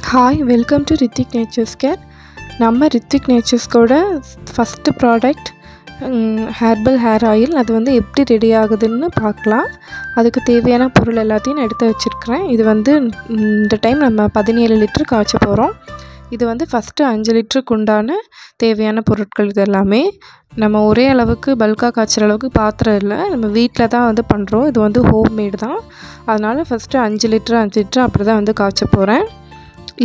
Hi, welcome to Rithik Nature's Care. நம்ம ரித்திக் நேச்சர்ஸ்கோட first product herbal hair oil. அது வந்து எப்படி ரெடி ஆகுதுன்னு பார்க்கலாம். அதுக்கு தேவையான பொருள் எல்லாத்தையும் நான் எடுத்து வச்சுருக்கிறேன். இது வந்து இந்த டைம் நம்ம 17 லிட்டர் காய்ச்ச போகிறோம். இது வந்து ஃபஸ்ட்டு 5 லிட்டருக்கு உண்டான தேவையான பொருட்கள். இது எல்லாமே நம்ம ஒரே அளவுக்கு பல்காக காய்ச்சுற அளவுக்கு பாத்திரம் இல்லை, நம்ம வீட்டில் தான் வந்து பண்ணுறோம். இது வந்து ஹோம்மேடு தான். அதனால் ஃபஸ்ட்டு 5 லிட்டர் அப்படி தான் வந்து காய்ச்ச போகிறேன்.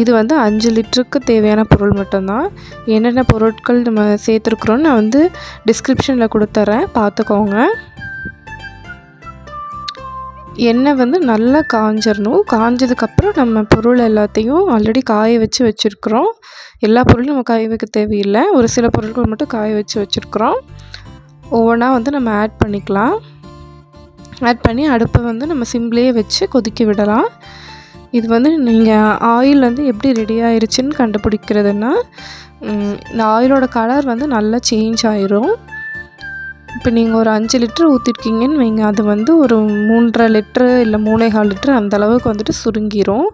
இது வந்து 5 லிட்டருக்கு தேவையான பொருள் மட்டும்தான். என்னென்ன பொருட்கள் நம்ம சேர்த்துருக்குறோன்னு நான் வந்து டிஸ்கிரிப்ஷனில் கொடுத்துட்றேன், பார்த்துக்கோங்க. எண்ணெய் வந்து நல்லா காஞ்சிடணும். காஞ்சதுக்கப்புறம் நம்ம பொருள் எல்லாத்தையும் ஆல்ரெடி காய வச்சு வச்சுருக்குறோம். எல்லா பொருளும் நம்ம காய வைக்க தேவையில்லை, ஒரு சில பொருட்கள் மட்டும் காய வச்சு வச்சுருக்குறோம். ஒவ்வொன்றா வந்து நம்ம ஆட் பண்ணிக்கலாம். ஆட் பண்ணி அடுப்பை வந்து நம்ம சிம்லேயே வச்சு கொதிக்க விடலாம். இது வந்து நீங்கள் ஆயில் வந்து எப்படி ரெடி ஆயிடுச்சுன்னு கண்டுபிடிக்கிறதுனா, இந்த ஆயிலோட கலர் வந்து நல்லா சேஞ்ச் ஆயிரும். இப்போ நீங்கள் ஒரு 5 லிட்டர் ஊற்றிருக்கீங்கன்னு வைங்க, அது வந்து ஒரு 3.5 லிட்ரு இல்லை 3.25 லிட்ரு அந்த அளவுக்கு வந்துட்டு சுருங்கிரும்.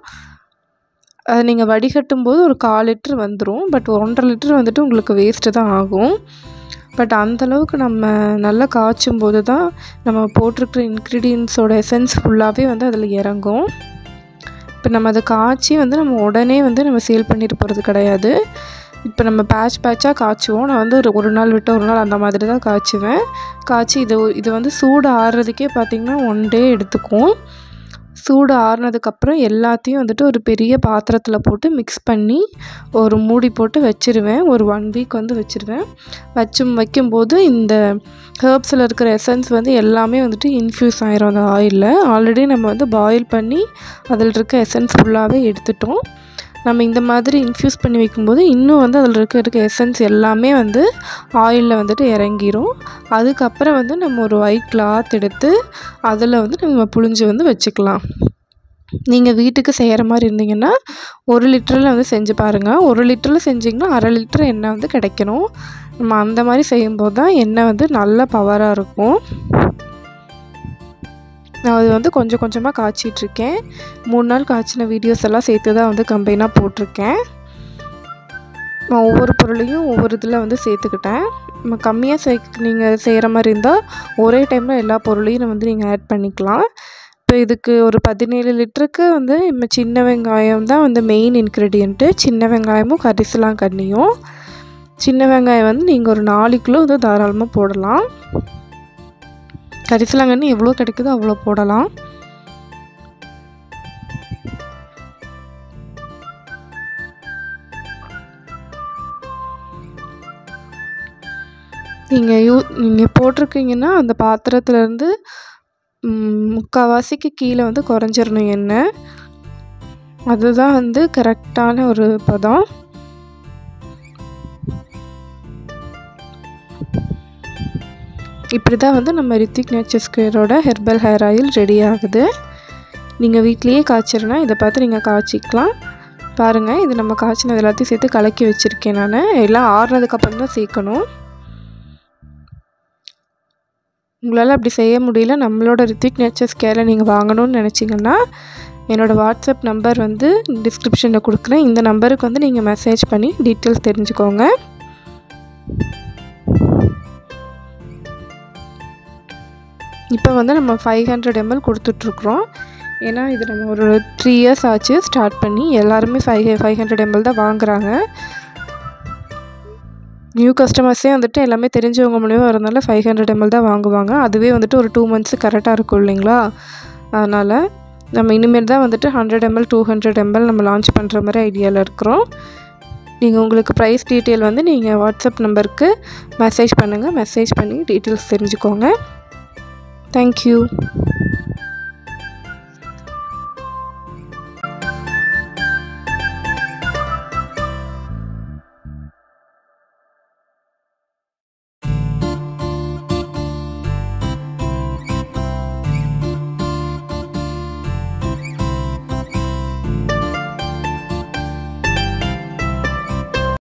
அது நீங்கள் வடிகட்டும் போது ஒரு 1/4 லிட்ரு வந்துடும். பட் 1.5 லிட்டர் வந்துட்டு உங்களுக்கு வேஸ்ட்டு தான் ஆகும். பட் அந்தளவுக்கு நம்ம நல்லா காய்ச்சும் போது தான் நம்ம போட்டிருக்கிற இன்க்ரீடியன்ஸோட எசன்ஸ் ஃபுல்லாகவே வந்து அதில் இறங்கும். இப்போ நம்ம அதை காய்ச்சி வந்து நம்ம உடனே வந்து நம்ம சேல் பண்ணிட்டு போகிறது கிடையாது. இப்போ நம்ம பேட்சாக காய்ச்சுவோம். நான் வந்து ஒரு நாள் விட்டு ஒரு நாள் அந்த மாதிரி தான் காய்ச்சுவேன். காய்ச்சி இது வந்து சூடு ஆறுறதுக்கே பார்த்திங்கன்னா 1 டே எடுத்துக்கும். சூடு ஆறுனதுக்கப்புறம் எல்லாத்தையும் வந்துட்டு ஒரு பெரிய பாத்திரத்தில் போட்டு மிக்ஸ் பண்ணி ஒரு மூடி போட்டு வச்சுருவேன். ஒரு 1 வீக் வந்து வச்சுருவேன். வைக்கும்போது இந்த ஹெர்ப்ஸில் இருக்கிற எசன்ஸ் வந்து எல்லாமே வந்துட்டு இன்ஃப்யூஸ் ஆகிரும் அந்த ஆயிலில். ஆல்ரெடி நம்ம வந்து பாயில் பண்ணி அதில் இருக்க எசன்ஸ் ஃபுல்லாகவே எடுத்துட்டோம். நம்ம இந்த மாதிரி இன்ஃப்யூஸ் பண்ணி வைக்கும்போது இன்னும் வந்து அதில் இருக்க எசன்ஸ் எல்லாமே வந்து ஆயிலில் வந்துட்டு இறங்கிரும். அதுக்கப்புறம் வந்து நம்ம ஒரு ஒயிட் கிளாத் எடுத்து அதில் வந்து நம்ம புழிஞ்சு வந்து வச்சுக்கலாம். நீங்கள் வீட்டுக்கு செய்கிற மாதிரி இருந்தீங்கன்னா 1 லிட்டரில் வந்து செஞ்சு பாருங்கள். 1 லிட்டரில் செஞ்சிங்கன்னா 1/2 லிட்டர் எண்ணெய் வந்து கிடைக்கணும். நம்ம அந்த மாதிரி செய்யும்போது தான் எண்ணெய் வந்து நல்ல பவராக இருக்கும். நான் அது வந்து கொஞ்சம் கொஞ்சமாக காய்ச்சிட்ருக்கேன். 3 நாள் காய்ச்சின வீடியோஸ் எல்லாம் சேர்த்து தான் வந்து கம்பைனாக போட்டிருக்கேன். நான் ஒவ்வொரு பொருளையும் ஒவ்வொரு இதில் வந்து சேர்த்துக்கிட்டேன். நம்ம கம்மியாக நீங்கள் செய்கிற மாதிரி இருந்தால் ஒரே டைமில் எல்லா பொருளையும் வந்து நீங்கள் ஆட் பண்ணிக்கலாம். இப்போ இதுக்கு ஒரு 17 லிட்டருக்கு வந்து நம்ம சின்ன வெங்காயம் தான் வந்து மெயின் இன்க்ரீடியண்ட்டு. சின்ன வெங்காயமும் கரிசலாங்கண்ணியும். சின்ன வெங்காயம் வந்து நீங்கள் ஒரு 4 கிலோ வந்து தாராளமாக போடலாம். கரிசலாங்கண்ணி எவ்வளோ கிடைக்குதோ அவ்வளோ போடலாம். நீங்கள் போட்டிருக்கீங்கன்னா அந்த பாத்திரத்துலேருந்து 3/4 கீழே வந்து குறைஞ்சிடணும் எண்ணெய். அதுதான் வந்து கரெக்டான ஒரு பதம். இப்படி தான் வந்து நம்ம ரித்திக் நேச்சர்ஸ் கேரோட ஹெர்பல் ஹேர் ஆயில் ரெடி ஆகுது. நீங்கள் வீட்லேயே காய்ச்சிருனா இதை பார்த்து நீங்கள் காய்ச்சிக்கலாம். பாருங்கள், இது நம்ம காய்ச்சினது எல்லாத்தையும் சேர்த்து கலக்கி வச்சுருக்கேன். நான் எல்லாம் ஆறுனதுக்கப்புறம் தான் சேர்க்கணும். உங்களால் அப்படி செய்ய முடியல, நம்மளோட ரித்திக் நேச்சர்ஸ் கேரில் நீங்கள் வாங்கணும்னு நினச்சிங்கன்னா என்னோடய வாட்ஸ்அப் நம்பர் வந்து டிஸ்கிரிப்ஷனில் கொடுக்குறேன். இந்த நம்பருக்கு வந்து நீங்கள் மெசேஜ் பண்ணி டீட்டெயில்ஸ் தெரிஞ்சுக்கோங்க. இப்போ வந்து நம்ம 500 ml கொடுத்துட்ருக்குறோம். ஏன்னா இது நம்ம ஒரு 3 இயர்ஸ் ஆச்சு ஸ்டார்ட் பண்ணி. எல்லாருமே 500 ml தான் வாங்குகிறாங்க. நியூ கஸ்டமர்ஸே வந்துட்டு எல்லாமே தெரிஞ்சவங்க மூலியமாக வரதுனால 500 ml தான் வாங்குவாங்க. அதுவே வந்துட்டு ஒரு 2 months கரெக்டாக இருக்கும் இல்லைங்களா? அதனால் நம்ம இனிமேல் தான் வந்துட்டு 100 ml 200 ml நம்ம லான்ச் பண்ணுற மாதிரி ஐடியாவில் இருக்கிறோம். நீங்கள் உங்களுக்கு ப்ரைஸ் டீட்டெயில் வந்து நீங்கள் வாட்ஸ்அப் நம்பருக்கு மெசேஜ் பண்ணுங்கள். மெசேஜ் பண்ணி டீட்டெயில்ஸ் தெரிஞ்சுக்கோங்க. Thank you.